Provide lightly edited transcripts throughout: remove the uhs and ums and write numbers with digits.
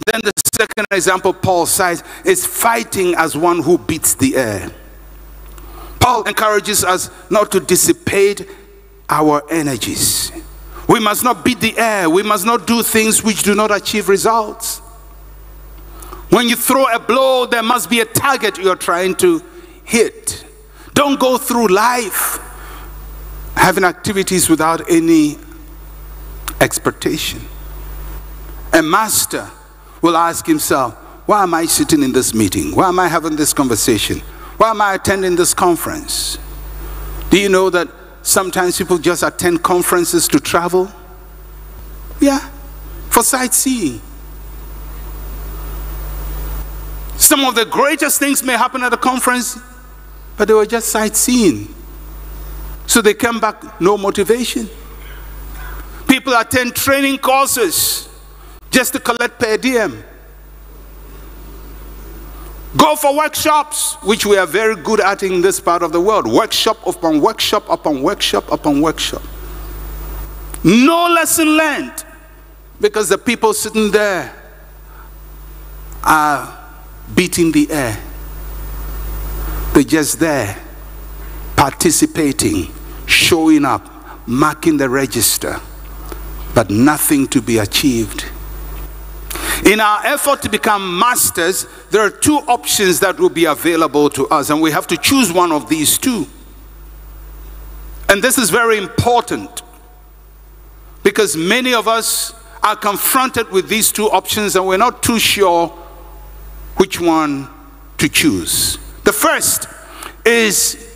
Then the second example Paul cites is fighting as one who beats the air. Paul encourages us not to dissipate our energies. We must not beat the air. We must not do things which do not achieve results. When you throw a blow, there must be a target you're trying to hit. Don't go through life having activities without any expectation. A master will ask himself, why am I sitting in this meeting? Why am I having this conversation? Why am I attending this conference? Do you know that sometimes people just attend conferences to travel? Yeah, for sightseeing. Some of the greatest things may happen at a conference, but they were just sightseeing. So they come back, no motivation. People attend training courses just to collect per diem. Go for workshops, which we are very good at in this part of the world. Workshop upon workshop upon workshop upon workshop. No lesson learned, because the people sitting there are beating the air. They're just there, participating, showing up, marking the register, but nothing to be achieved. In our effort to become masters, there are two options that will be available to us, and we have to choose one of these two. And this is very important, because many of us are confronted with these two options and we're not too sure which one to choose. The first is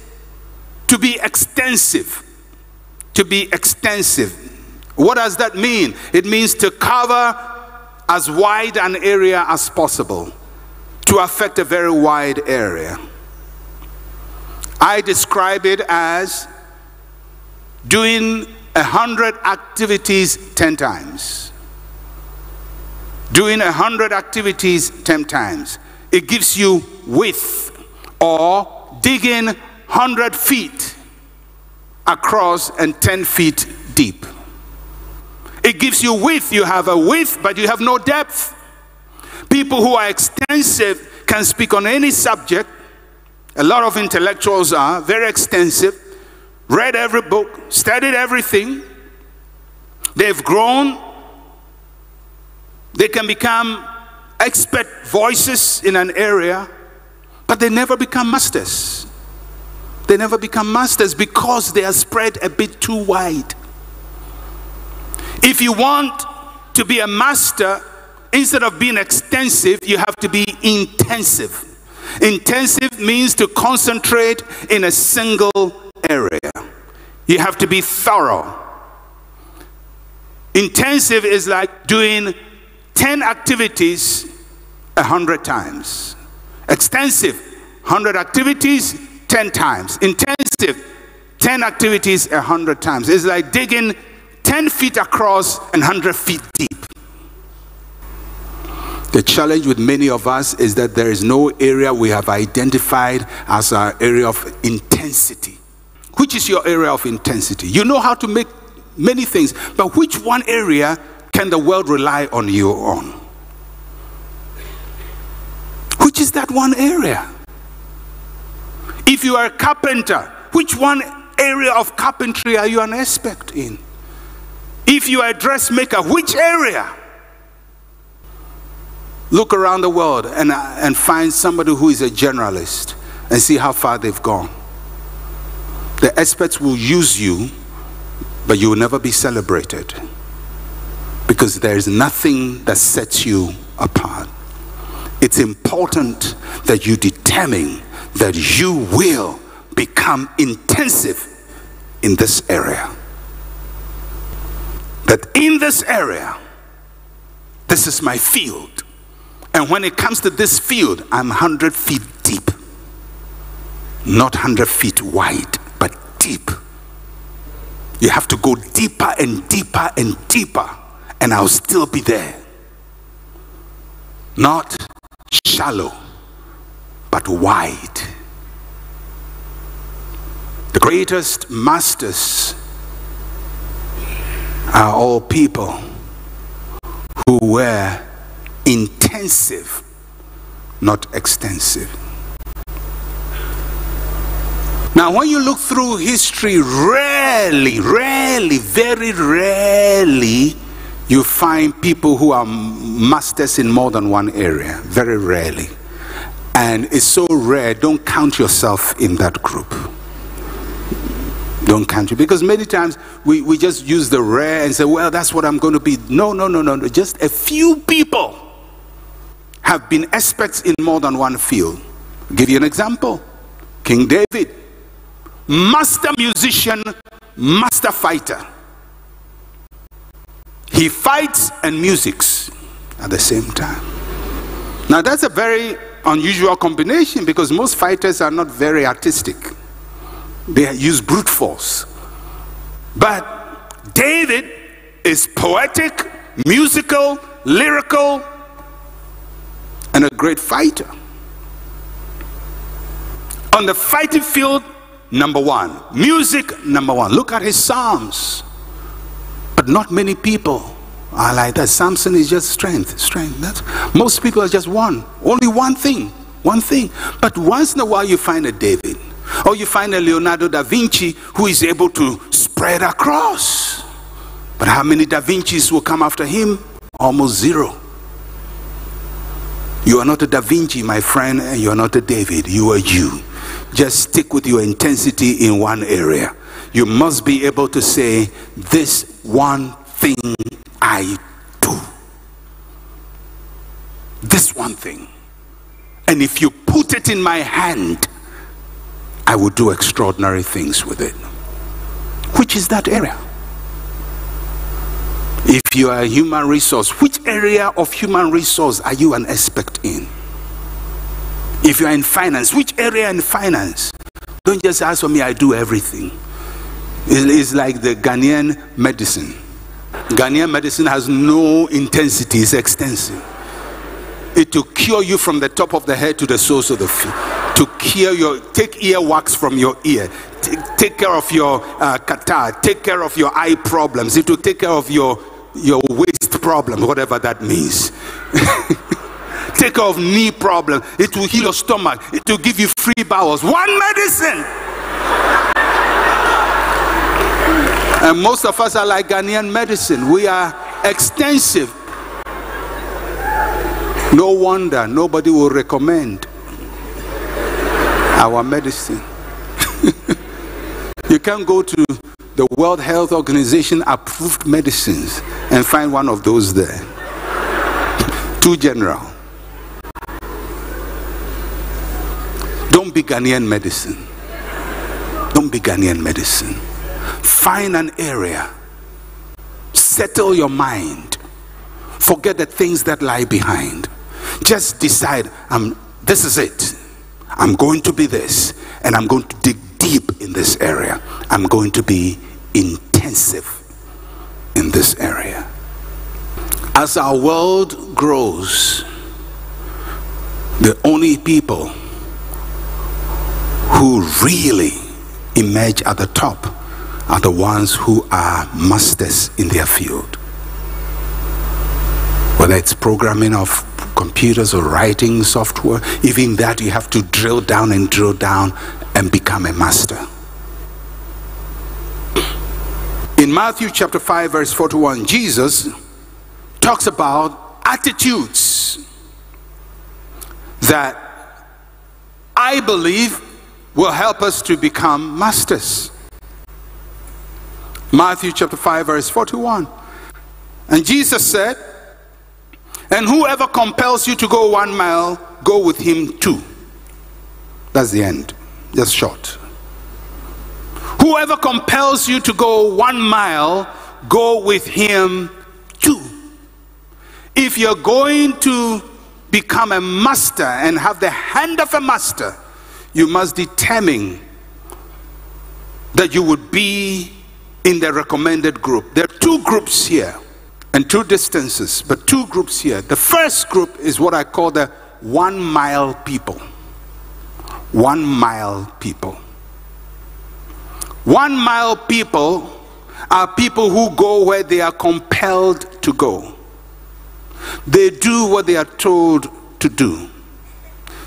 to be extensive. To be extensive. What does that mean? It means to cover as wide an area as possible, to affect a very wide area. I describe it as doing 100 activities 10 times. Doing 100 activities 10 times. It gives you width, or digging 100 feet across and 10 feet deep. It gives you width. You have a width, but you have no depth. People who are extensive can speak on any subject. A lot of intellectuals are very extensive, read every book, studied everything. They've grown. They can become expert voices in an area, but they never become masters. They never become masters because they are spread a bit too wide. If you want to be a master, instead of being extensive, you have to be intensive. Intensive means to concentrate in a single area. You have to be thorough. Intensive is like doing 10 activities 100 times. Extensive, 100 activities 10 times. Intensive, 10 activities 100 times. It's like digging 10 feet across and 100 feet deep. The challenge with many of us is that there is no area we have identified as our area of intensity. Which is your area of intensity? You know how to make many things, but which one area can the world rely on you on? Which is that one area? If you are a carpenter, which one area of carpentry are you an expert in? If you are a dressmaker, which area? Look around the world and find somebody who is a generalist and see how far they've gone. The experts will use you, but you will never be celebrated, because there is nothing that sets you apart. It's important that you determine that you will become intensive in this area. That in this area, this is my field. And when it comes to this field, I'm 100 feet deep. Not 100 feet wide, but deep. You have to go deeper and deeper and deeper, and I'll still be there. Not shallow, but wide. The greatest masters are all people who were intensive intensive, not extensive. Now, when you look through history, rarely, very rarely, you find people who are masters in more than one area. Very rarely. And it's so rare, don't count yourself in that group. Don't count you. Because many times we just use the rare and say, well, that's what I'm going to be. No. Just a few people have been experts in more than one field. I'll give you an example. King David. Master musician, master fighter. He fights and musics at the same time. Now that's a very unusual combination because most fighters are not very artistic. They use brute force. But David is poetic, musical, lyrical, and a great fighter. On the fighting field, number one. Music, number one. Look at his Psalms. But not many people are like that. Samson is just strength. Most people are just only one thing. But once in a while you find a David, or you find a Leonardo da Vinci who is able to spread across. But how many Da Vincis will come after him? Almost zero. You are not a Da Vinci, my friend, and you are not a David. You are you. Just stick with your intensity in one area. You must be able to say, this one thing I do. This one thing. And if you put it in my hand, I will do extraordinary things with it. Which is that area? If you are a human resource, which area of human resource are you an expert in? If you are in finance, which area in finance? Don't just ask for me, I do everything. It's like the Ghanaian medicine. Ghanaian medicine has no intensity, it's extensive. It will cure you from the top of the head to the soles of the feet. To cure take earwax from your ear. Take care of your catarrh. Take care of your eye problems. It will take care of your waist problem, whatever that means. Take care of knee problem. It will heal your stomach. It will give you free bowels. One medicine. And most of us are like Ghanaian medicine. We are extensive. No wonder nobody will recommend our medicine. You can't go to the World Health Organization approved medicines and find one of those there. Too general. Don't be Ghanaian medicine. Don't be Ghanaian medicine. Find an area. Settle your mind. Forget the things that lie behind. Just decide, this is it. I'm going to be this. And I'm going to dig deep in this area. I'm going to be intensive in this area. As our world grows, the only people who really emerge at the top are the ones who are masters in their field. Whether it's programming of computers or writing software, even that you have to drill down and become a master. In Matthew chapter 5 verse 41, Jesus talks about attitudes that I believe will help us to become masters. Matthew chapter 5 verse 41. And Jesus said, and whoever compels you to go 1 mile, go with him 2. That's the end. Just short. Whoever compels you to go 1 mile, go with him 2. If you're going to become a master and have the hand of a master, you must determine that you would be in the recommended group. There are 2 groups here and 2 distances, but 2 groups here. The first group is what I call the 1 mile people. 1 mile people. 1 mile people are people who go where they are compelled to go. They do what they are told to do.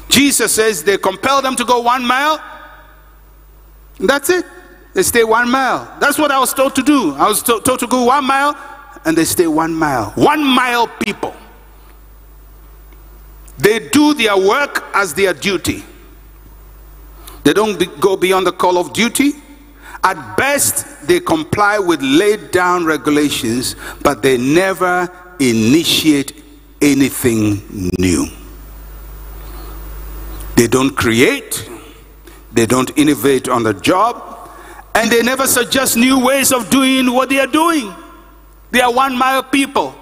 Jesus says they compel them to go 1 mile. That's it. They stay 1 mile. That's what I was told to do. I was told to go 1 mile, and they stay 1 mile. 1 mile people. They do their work as their duty. They don't go beyond the call of duty. At best, they comply with laid down regulations, but they never initiate anything new. They don't create, they don't innovate on the job, and they never suggest new ways of doing what they are doing. They are 1 mile people.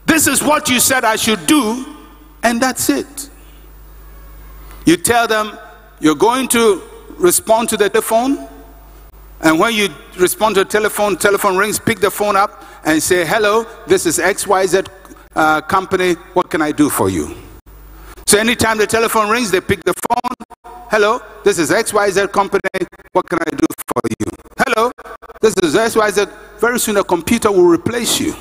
This is what you said I should do, and that's it. You tell them you're going to respond to the telephone, and when you respond to the telephone rings, pick the phone up and say, hello, this is XYZ company, what can I do for you? So anytime the telephone rings, they pick the phone. Hello, this is XYZ company, what can I do for you? Hello, this is XYZ. Very soon a computer will replace you.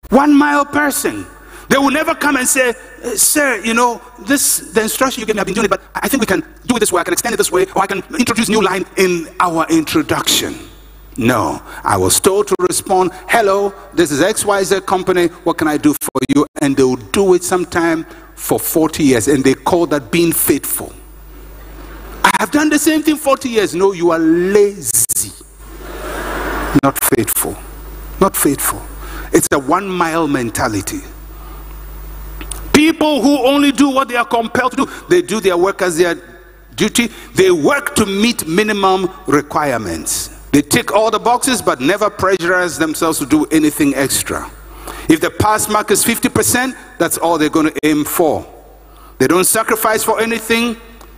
One mile person. They will never come and say, sir, you know, the instruction you gave me, I've been doing it, but I think we can do it this way, I can extend it this way, or I can introduce new line in our introduction. No, I was told to respond, hello, this is XYZ company, what can I do for you? And they will do it sometime for 40 years, and they call that being faithful. I have done the same thing 40 years. No, you are lazy. Not faithful. Not faithful. It's a 1 mile mentality. People who only do what they are compelled to do, they do their work as their duty. They work to meet minimum requirements. They tick all the boxes but never pressurize themselves to do anything extra. If the pass mark is 50%, that's all they're going to aim for. They don't sacrifice for anything.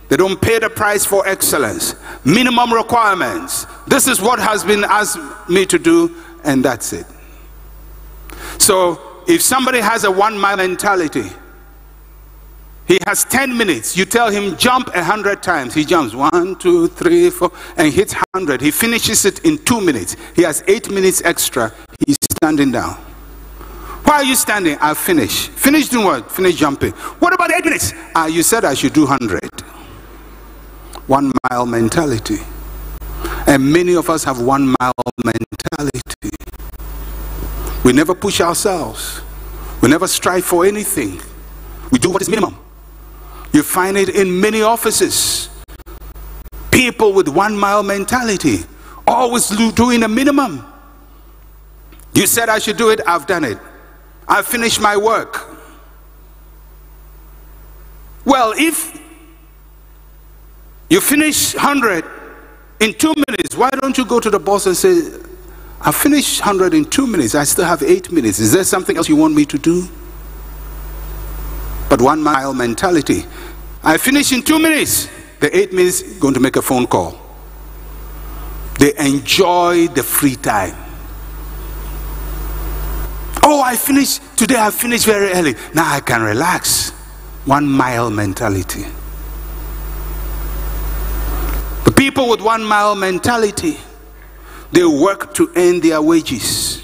They don't pay the price for excellence. Minimum requirements. This is what has been asked me to do, and that's it. So if somebody has a 1 mile mentality, he has 10 minutes. You tell him jump 100 times. He jumps 1, 2, 3, 4, and hits 100. He finishes it in 2 minutes. He has 8 minutes extra. He's standing down. Why are you standing? I'll finish. Finish doing what? Finish jumping. What about 8 minutes? You said I should do 100. 1 mile mentality. And many of us have 1 mile mentality. We never push ourselves. We never strive for anything. We do what is minimum. You find it in many offices. People with 1 mile mentality, always doing a minimum. You said I should do it, I've done it. I've finished my work. Well, if you finish 100 in 2 minutes, why don't you go to the boss and say, I finished 100 in 2 minutes, I still have 8 minutes. Is there something else you want me to do? But 1 mile mentality. I finish in 2 minutes. The 8 minutes, going to make a phone call. They enjoy the free time. Oh, I finished today. I finished very early. Now I can relax. 1 mile mentality. The people with 1 mile mentality, they work to earn their wages.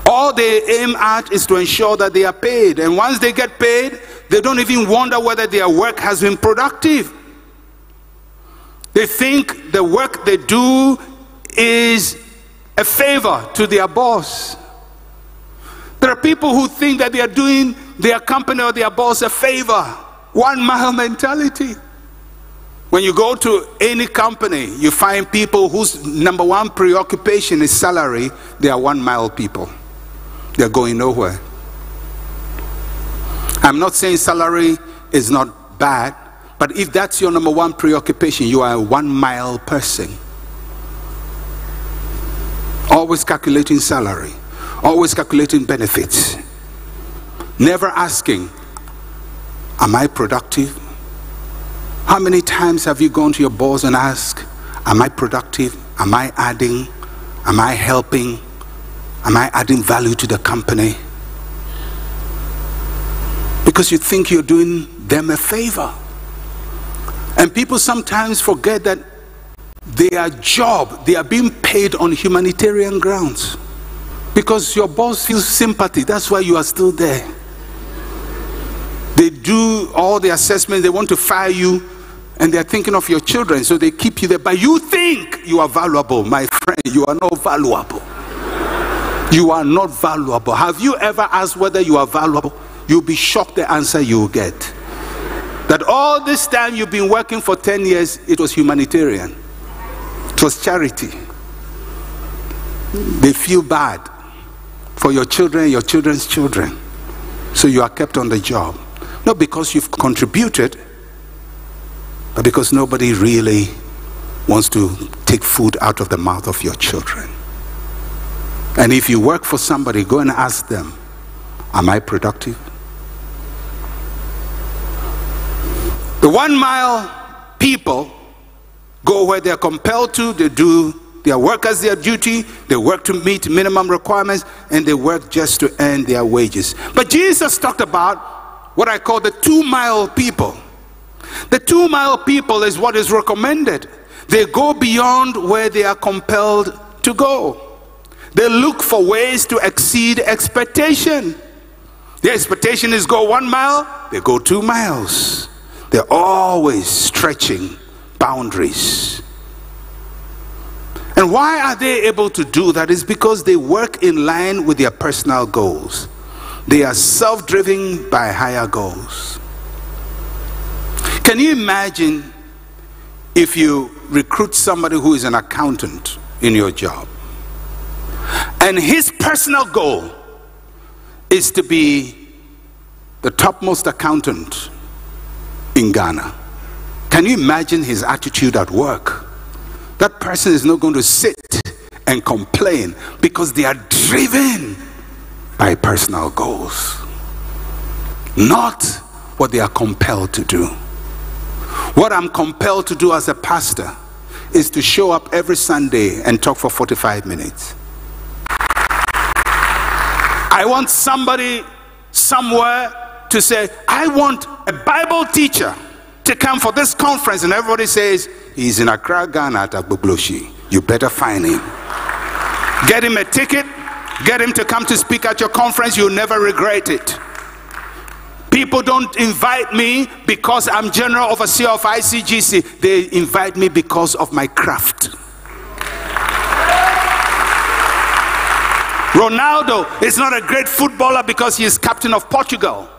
All they aim at is to ensure that they are paid. And once they get paid, they don't even wonder whether their work has been productive. They think the work they do is a favor to their boss. There are people who think that they are doing their company or their boss a favor. 1 mile mentality. When you go to any company, you find people whose number 1 preoccupation is salary. They are 1 mile people. They're going nowhere. I'm not saying salary is not bad, but if that's your number 1 preoccupation, you are a 1 mile person. Always calculating salary, always calculating benefits, never asking, am I productive? How many times have you gone to your boss and asked, am I productive? Am I adding? Am I helping? Am I adding value to the company? Because you think you're doing them a favor. And people sometimes forget that their job, they are being paid on humanitarian grounds. Because your boss feels sympathy, that's why you are still there. They do all the assessments, they want to fire you, and they're thinking of your children, so they keep you there. But you think you are valuable. My friend, you are not valuable. You are not valuable. Have you ever asked whether you are valuable? You'll be shocked the answer you will get. That all this time you've been working for 10 years, it was humanitarian. It was charity. They feel bad for your children and your children's children. So you are kept on the job. Not because you've contributed, but because nobody really wants to take food out of the mouth of your children. And if you work for somebody, go and ask them, am I productive? The 1 mile people go where they're compelled to. They do their work as their duty. They work to meet minimum requirements, and they work just to earn their wages. But Jesus talked about what I call the 2 mile people. The 2 mile people is what is recommended. They go beyond where they are compelled to go. They look for ways to exceed expectation. The expectation is go 1 mile, they go 2 miles. They're always stretching boundaries. And why are they able to do that? Is because they work in line with their personal goals. They are self-driven by higher goals. Can you imagine if you recruit somebody who is an accountant in your job, and his personal goal is to be the topmost accountant in Ghana? Can you imagine his attitude at work? That person is not going to sit and complain, because they are driven by personal goals, not what they are compelled to do. What I'm compelled to do as a pastor is to show up every Sunday and talk for 45 minutes. I want somebody somewhere to say, I want a Bible teacher to come for this conference, and everybody says, he's in Accra, Ghana at Agbogloshi. You better find him. Get him a ticket, get him to come to speak at your conference. You'll never regret it. People don't invite me because I'm general overseer of ICGC. They invite me because of my craft. Ronaldo is not a great footballer because he is captain of Portugal.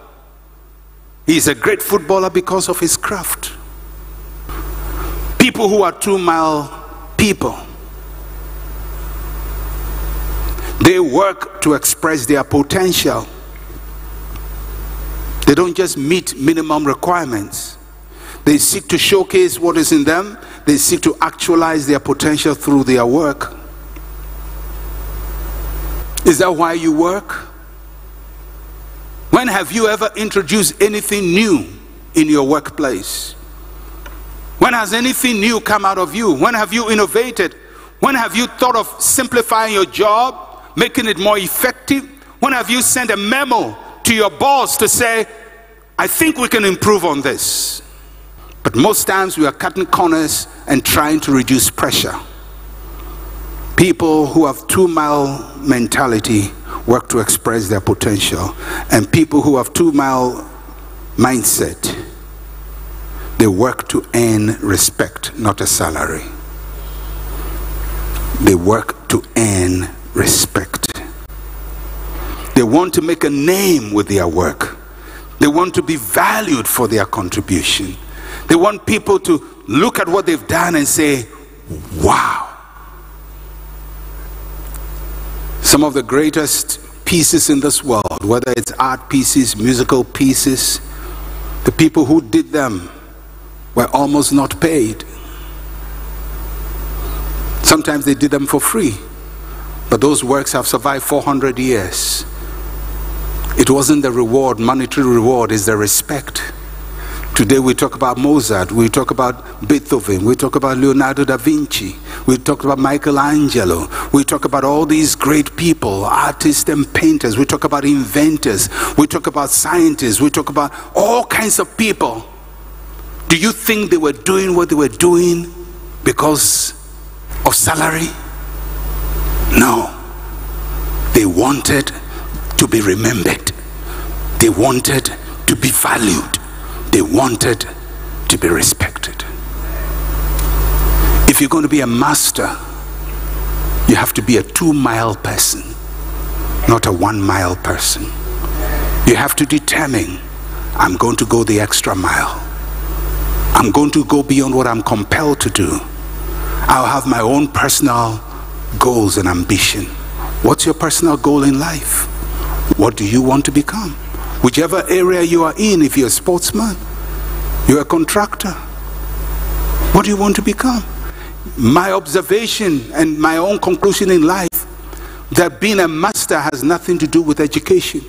He is a great footballer because of his craft. People who are 2 mile people, they work to express their potential. They don't just meet minimum requirements. They seek to showcase what is in them. They seek to actualize their potential through their work. Is that why you work? When have you ever introduced anything new in your workplace? When has anything new come out of you? When have you innovated? When have you thought of simplifying your job, making it more effective? When have you sent a memo to your boss to say, I think we can improve on this? But most times we are cutting corners and trying to reduce pressure. People who have 2 mile mentality work to express their potential, and people who have 2 mile mindset, they work to earn respect, not a salary. They work to earn respect. They want to make a name with their work. They want to be valued for their contribution. They want people to look at what they've done and say, wow. Some of the greatest pieces in this world, whether it's art pieces, musical pieces, the people who did them were almost not paid. Sometimes they did them for free, but those works have survived 400 years. It wasn't the reward, monetary reward, it's the respect. Today we talk about Mozart, we talk about Beethoven, we talk about Leonardo da Vinci, we talk about Michelangelo, we talk about all these great people, artists and painters, we talk about inventors, we talk about scientists, we talk about all kinds of people. Do you think they were doing what they were doing because of salary? No. They wanted to be remembered. They wanted to be valued. They wanted to be respected. If you're going to be a master, you have to be a 2-mile person, not a 1-mile person. You have to determine, I'm going to go the extra mile. I'm going to go beyond what I'm compelled to do. I'll have my own personal goals and ambition. What's your personal goal in life? What do you want to become? Whichever area you are in, if you're a sportsman, you're a contractor, what do you want to become? My observation and my own conclusion in life, that being a master has nothing to do with education.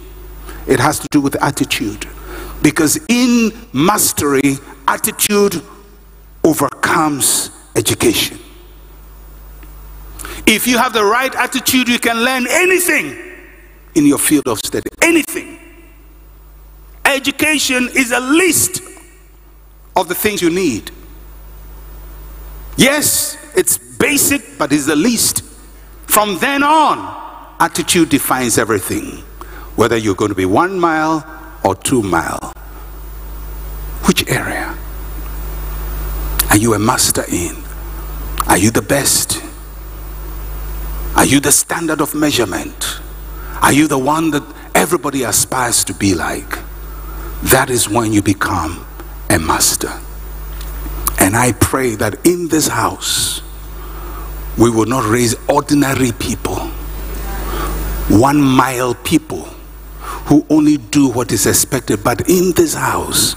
It has to do with attitude. Because in mastery, attitude overcomes education. If you have the right attitude, you can learn anything in your field of study. Anything. Education is a list of the things you need. Yes, it's basic, but it's the least. From then on, attitude defines everything. Whether you're going to be 1 mile or 2 mile. Which area are you a master in? Are you the best? Are you the standard of measurement? Are you the one that everybody aspires to be like? That is when you become a master. And I pray that in this house, we will not raise ordinary people, 1 mile people who only do what is expected. But in this house,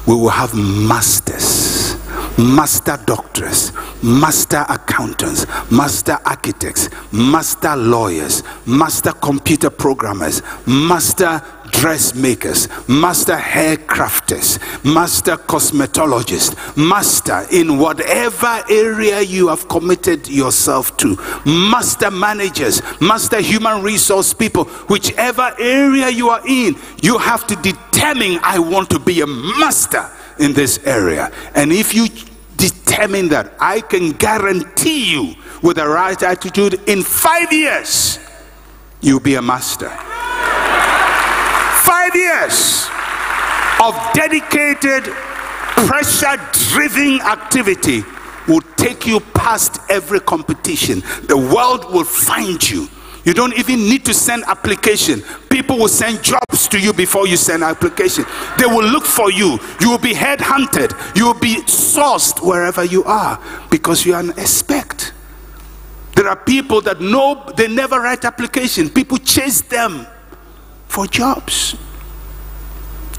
we will have masters, master doctors, master accountants, master architects, master lawyers, master computer programmers, master dressmakers, master hair crafters, master cosmetologists, master in whatever area you have committed yourself to, master managers, master human resource people, whichever area you are in, you have to determine, I want to be a master in this area. And if you determine that, I can guarantee you with the right attitude, in 5 years you'll be a master. 5 years of dedicated, pressure-driven activity will take you past every competition. The world will find you. You don't even need to send application. People will send jobs to you before you send application. They will look for you. You will be headhunted. You will be sourced wherever you are because you are an expert. There are people that know they never write application. People chase them for jobs.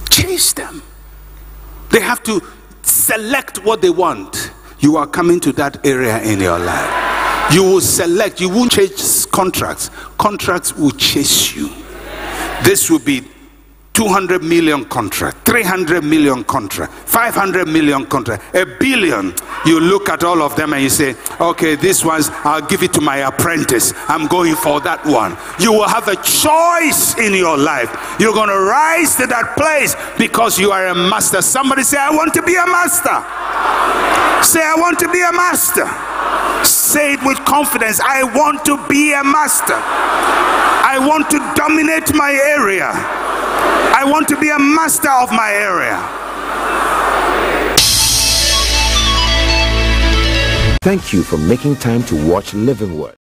Chase them. They have to select what they want. You are coming to that area in your life. You will select. You won't chase contracts. Contracts will chase you. This will be 200 million contract, 300 million contract, 500 million contract, $1 billion. You look at all of them and you say, okay, this one's, I'll give it to my apprentice. I'm going for that one. You will have a choice in your life. You're going to rise to that place because you are a master. Somebody say, I want to be a master. Say, I want to be a master. Say it with confidence. I want to be a master. I want to dominate my area. I want to be a master of my area. Thank you for making time to watch Living Word.